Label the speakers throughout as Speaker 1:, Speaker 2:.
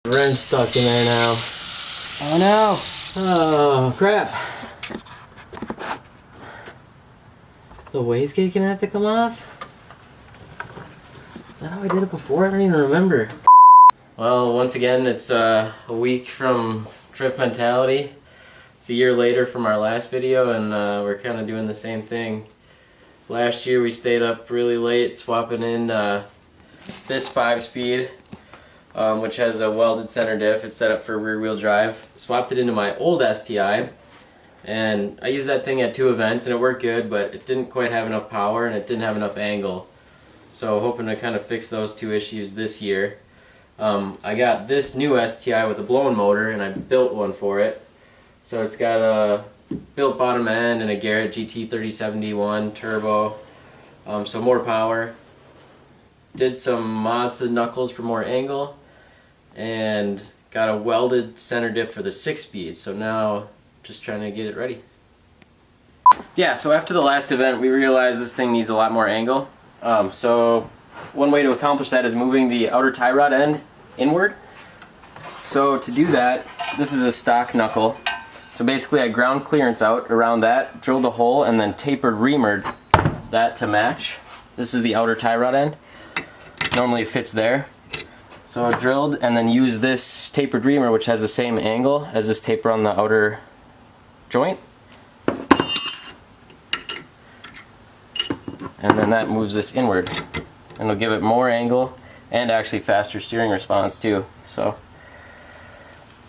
Speaker 1: Wrench stuck in there now.
Speaker 2: Oh no!
Speaker 1: Oh crap! The wastegate gonna have to come off? Is that how I did it before? I don't even remember. Well, once again, it's a week from Drift Mentality. It's a year later from our last video, and we're kind of doing the same thing. Last year we stayed up really late swapping in this 5-speed, which has a welded center diff. It's set up for rear wheel drive. Swapped it into my old STI, and I used that thing at 2 events and it worked good, but it didn't quite have enough power and it didn't have enough angle. So hoping to kind of fix those 2 issues this year. I got this new STI with a blown motor and I built one for it. So it's got a built bottom end and a Garrett GT 3071 turbo, so more power. Did some mods to the knuckles for more angle, and got a welded center diff for the 6-speed. So now just trying to get it ready. Yeah, so after the last event we realized this thing needs a lot more angle. So one way to accomplish that is moving the outer tie rod end inward. So to do that, this is a stock knuckle. So basically I ground clearance out around that, drilled a hole, and then tapered reamered that to match. This is the outer tie rod end. Normally it fits there. So I drilled and then used this tapered reamer, which has the same angle as this taper on the outer joint. And then that moves this inward. And it'll give it more angle and actually faster steering response too. So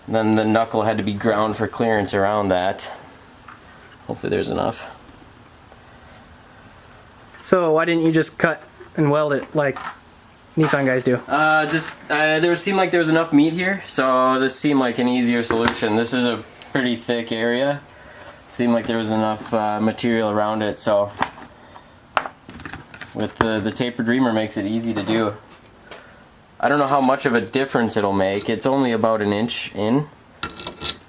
Speaker 1: then the knuckle had to be ground for clearance around that. Hopefully there's enough.
Speaker 2: So why didn't you just cut and weld it like Nissan guys do?
Speaker 1: There seemed like there was enough meat here, so this seemed like an easier solution. This is a pretty thick area. Seemed like there was enough material around it, so with the tapered reamer makes it easy to do. I don't know how much of a difference it'll make. It's only about 1 inch in.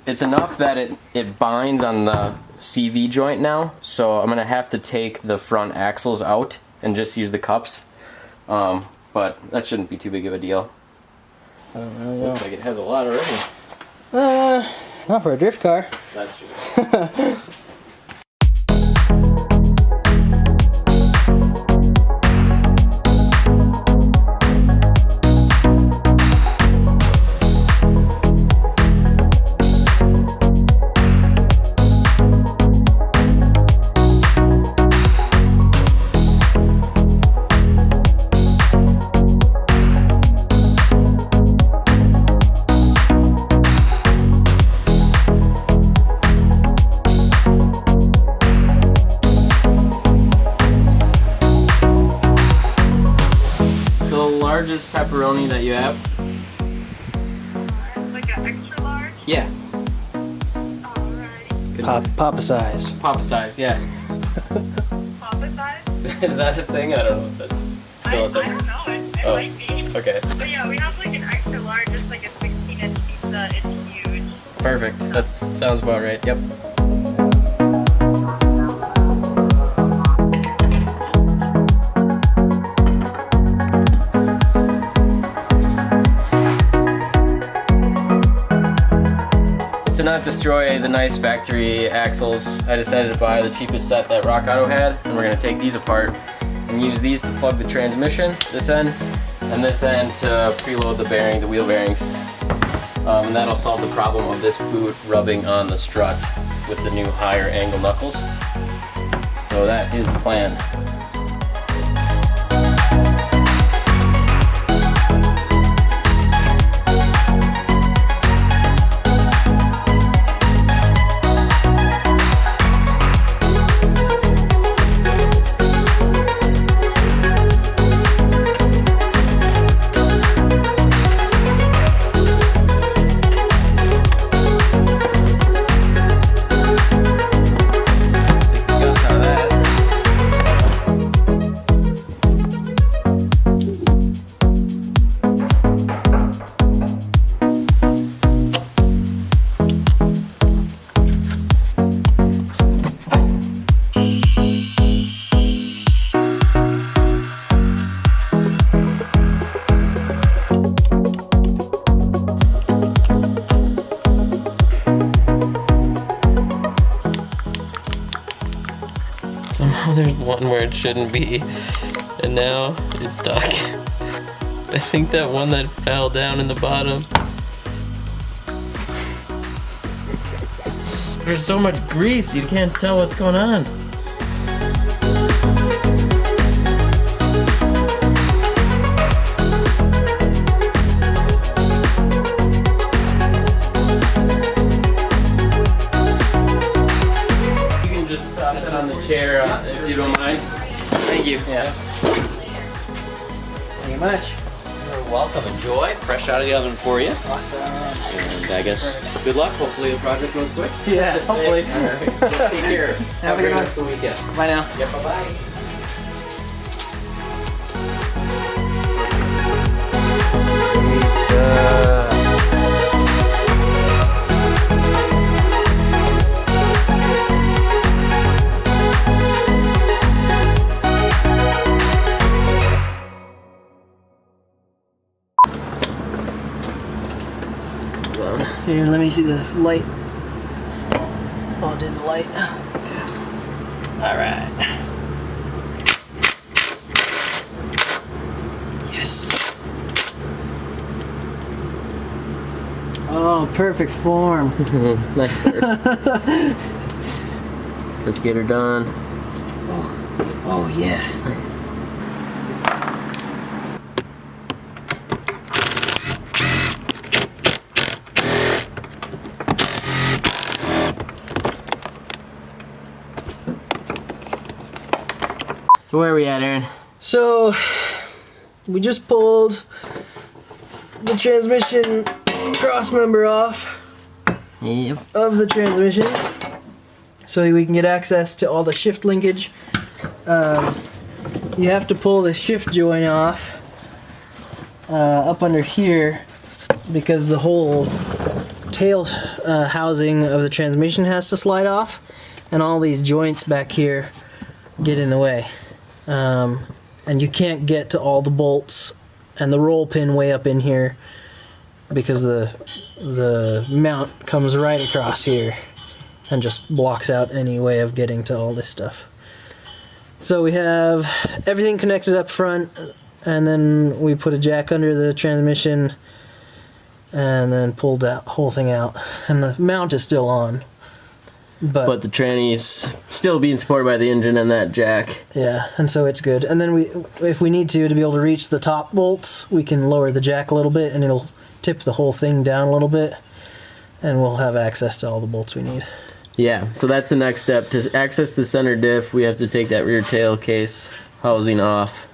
Speaker 1: It's enough that it binds on the CV joint now, so I'm gonna have to take the front axles out and just use the cups. But that shouldn't be too big of a deal. Looks like it has a lot already.
Speaker 2: Not for a drift car.
Speaker 1: That's true. Largest pepperoni that you have?
Speaker 3: Like an extra large?
Speaker 1: Yeah.
Speaker 3: Alright.
Speaker 2: Papa size.
Speaker 1: Papa size, yeah.
Speaker 3: Papa size?
Speaker 1: Is that a thing? I don't know if that's still a thing.
Speaker 3: I don't know. It might be.
Speaker 1: Okay.
Speaker 3: But yeah, we have like an extra large, just like a 16-inch pizza. It's huge.
Speaker 1: Perfect. That sounds about right. Yep. To not destroy the nice factory axles, I decided to buy the cheapest set that Rock Auto had, and we're going to take these apart and use these to plug the transmission, this end, and this end to preload the wheel bearings. And that'll solve the problem of this boot rubbing on the strut with the new higher angle knuckles. So that is the plan. there's one where it shouldn't be, and now it's stuck. I think that one that fell down in the bottom. There's so much grease, you can't tell what's going on. You can just sit on the chair if you don't mind. Thank you.
Speaker 2: Yeah. Thank you much.
Speaker 1: You're welcome. Enjoy. Fresh out of the oven for you.
Speaker 2: Awesome.
Speaker 1: And I guess good luck. Hopefully the project goes quick.
Speaker 2: Yeah, hopefully.
Speaker 1: Take care.
Speaker 2: Have a good
Speaker 1: rest of the weekend.
Speaker 2: Bye now.
Speaker 1: Yeah, bye-bye.
Speaker 2: Here, let me see the light. I'll do the light. Alright. Yes. Oh, perfect form.
Speaker 1: Nice work. Let's get her done.
Speaker 2: Oh yeah.
Speaker 1: Nice. So where are we at, Aaron?
Speaker 2: So, we just pulled the transmission cross member off
Speaker 1: Yep.
Speaker 2: of the transmission so we can get access to all the shift linkage. You have to pull the shift joint off up under here because the whole tail housing of the transmission has to slide off, and all these joints back here get in the way. And you can't get to all the bolts and the roll pin way up in here because the mount comes right across here and just blocks out any way of getting to all this stuff. So we have everything connected up front, and then we put a jack under the transmission and then pulled that whole thing out, and the mount is still on. But
Speaker 1: the tranny's still being supported by the engine and that jack.
Speaker 2: yeah, and so it's good. And then if we need to be able to reach the top bolts, we can lower the jack a little bit and it'll tip the whole thing down a little bit, and we'll have access to all the bolts we need.
Speaker 1: Yeah, so that's the next step. To access the center diff, we have to take that rear tail case housing off.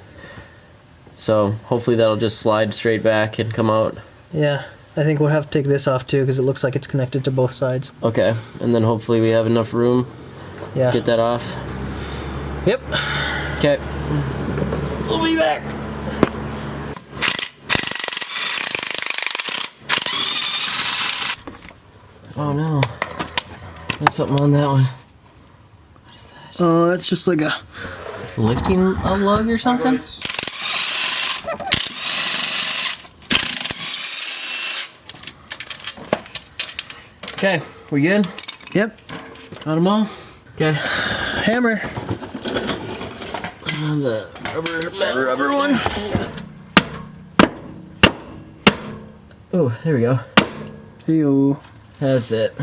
Speaker 1: So hopefully that'll just slide straight back and come out.
Speaker 2: Yeah, I think we'll have to take this off too because it looks like it's connected to both sides.
Speaker 1: Okay, and then hopefully we have enough room
Speaker 2: Yeah.
Speaker 1: to get that off.
Speaker 2: Yep.
Speaker 1: Okay.
Speaker 2: We'll be back.
Speaker 1: Oh no. There's something on that one. What is that?
Speaker 2: Oh, that's just like a...
Speaker 1: Lifting a lug or something? Okay, we good?
Speaker 2: Yep.
Speaker 1: Got them all? Okay.
Speaker 2: Hammer.
Speaker 1: The
Speaker 2: Rubber one.
Speaker 1: Oh, there we go.
Speaker 2: Ew.
Speaker 1: That's it.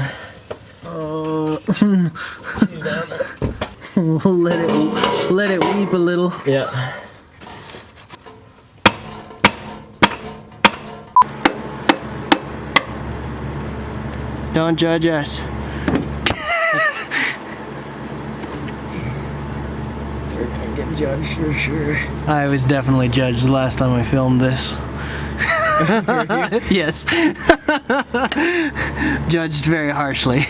Speaker 2: Let it weep a little.
Speaker 1: Yeah.
Speaker 2: Don't judge us.
Speaker 1: We're gonna get judged for sure.
Speaker 2: I was definitely judged the last time I filmed this. Yes. Judged very harshly.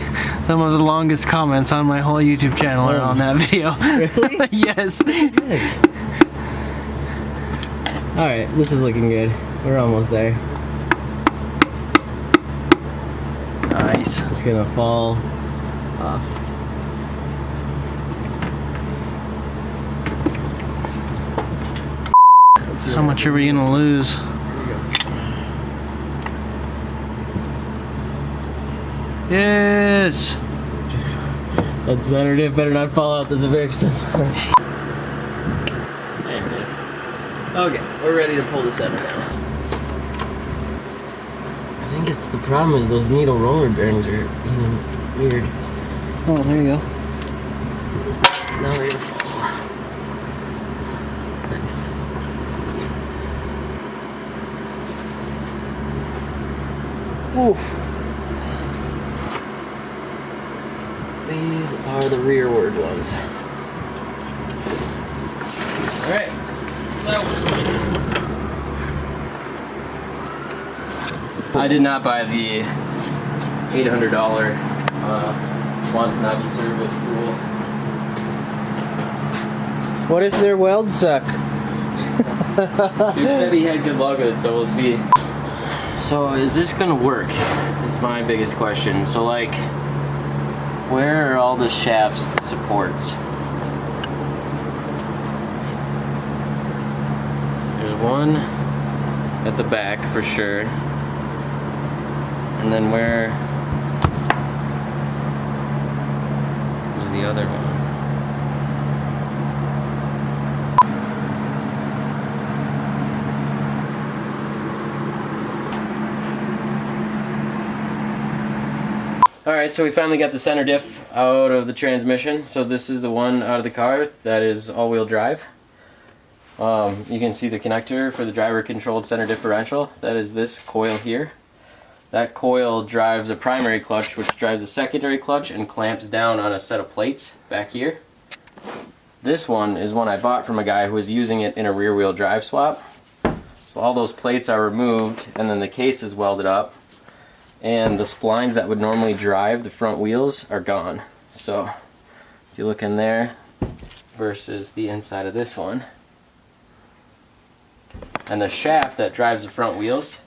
Speaker 2: Some of the longest comments on my whole YouTube channel are on that video.
Speaker 1: Really?
Speaker 2: Yes.
Speaker 1: Alright, this is looking good. We're almost there.
Speaker 2: Nice.
Speaker 1: It's gonna fall off.
Speaker 2: How much are we gonna lose? Yes.
Speaker 1: That center diff better not fall out. That's a very expensive one. Okay, we're ready to pull the center now. I think it's the problem is those needle roller bearings are being weird.
Speaker 2: Oh, there you go.
Speaker 1: Now we're gonna fall. Nice.
Speaker 2: Oof.
Speaker 1: These are the rearward ones. Alright. I did not buy the $800 Watanabe service tool.
Speaker 2: What if their welds suck?
Speaker 1: Dude said he had good luck with it, so we'll see. So is this gonna work? Is my biggest question. So like, where are all the shafts supports? There's one at the back for sure. And then where is the other one? Alright, so we finally got the center diff out of the transmission. So this is the one out of the car that is all-wheel drive. You can see the connector for the driver-controlled center differential. That is this coil here. That coil drives a primary clutch, which drives a secondary clutch and clamps down on a set of plates back here. This one is one I bought from a guy who was using it in a rear-wheel drive swap. So all those plates are removed, and then the case is welded up. And the splines that would normally drive the front wheels are gone. So if you look in there versus the inside of this one. And the shaft that drives the front wheels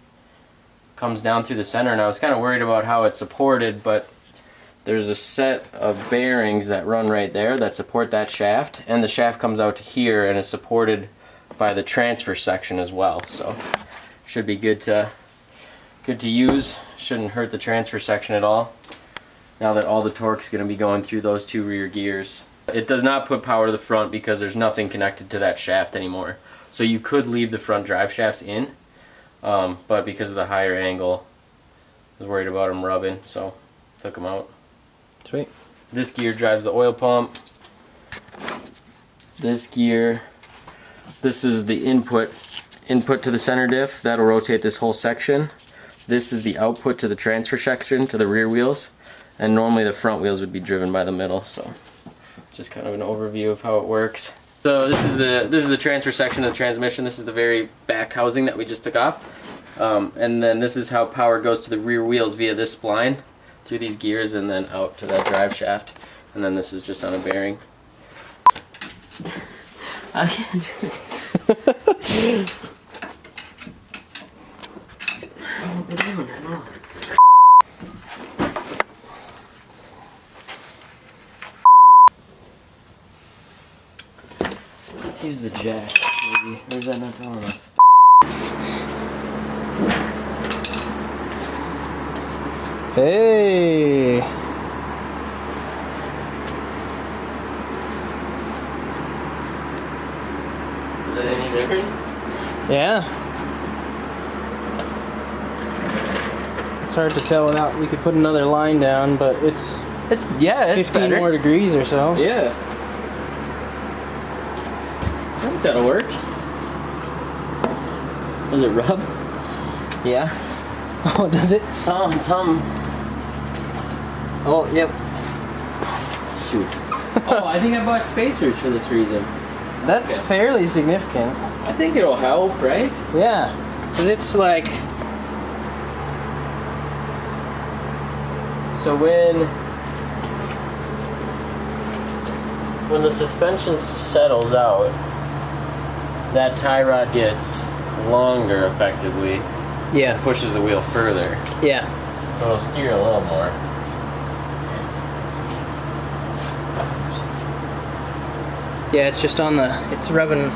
Speaker 1: comes down through the center, and I was kind of worried about how it's supported, but there's a set of bearings that run right there that support that shaft, and the shaft comes out to here and is supported by the transfer section as well. So should be good to use. Shouldn't hurt the transfer section at all, now that all the torque's going to be going through those two rear gears. It does not put power to the front because there's nothing connected to that shaft anymore. So you could leave the front drive shafts in, but because of the higher angle, I was worried about them rubbing, so took them out.
Speaker 2: Sweet.
Speaker 1: This gear drives the oil pump. This gear, this is the input to the center diff. That'll rotate this whole section. This is the output to the transfer section to the rear wheels, and normally the front wheels would be driven by the middle. So just kind of an overview of how it works. So this is the transfer section of the transmission. This is the very back housing that we just took off, and then this is how power goes to the rear wheels via this spline through these gears and then out to that drive shaft. And then this is just on a bearing. I can't do it. Let's use the jack, maybe. Or is that not tall enough?
Speaker 2: Hey!
Speaker 1: Is that any different?
Speaker 2: Yeah. It's hard to tell without, we could put another line down, but it's
Speaker 1: It's
Speaker 2: 15
Speaker 1: better.
Speaker 2: more degrees or so.
Speaker 1: Yeah. I think that'll work. Does it rub? Yeah.
Speaker 2: Oh, does it?
Speaker 1: Some.
Speaker 2: Oh, yep.
Speaker 1: Shoot. Oh, I think I bought spacers for this reason.
Speaker 2: That's fairly significant.
Speaker 1: I think it'll help, right?
Speaker 2: Yeah. Because it's like...
Speaker 1: So when the suspension settles out, that tie rod gets longer effectively.
Speaker 2: Yeah.
Speaker 1: Pushes the wheel further.
Speaker 2: Yeah.
Speaker 1: So it'll steer a little more.
Speaker 2: Yeah, it's just on the... It's rubbing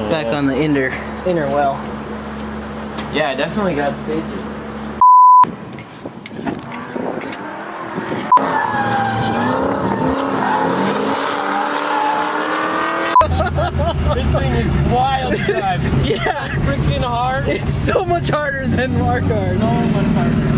Speaker 2: back on the inner well.
Speaker 1: Yeah, I definitely got spacers. This thing is wild to drive.
Speaker 2: Yeah.
Speaker 1: Freaking hard.
Speaker 2: It's so much harder than our cars.
Speaker 1: So much harder.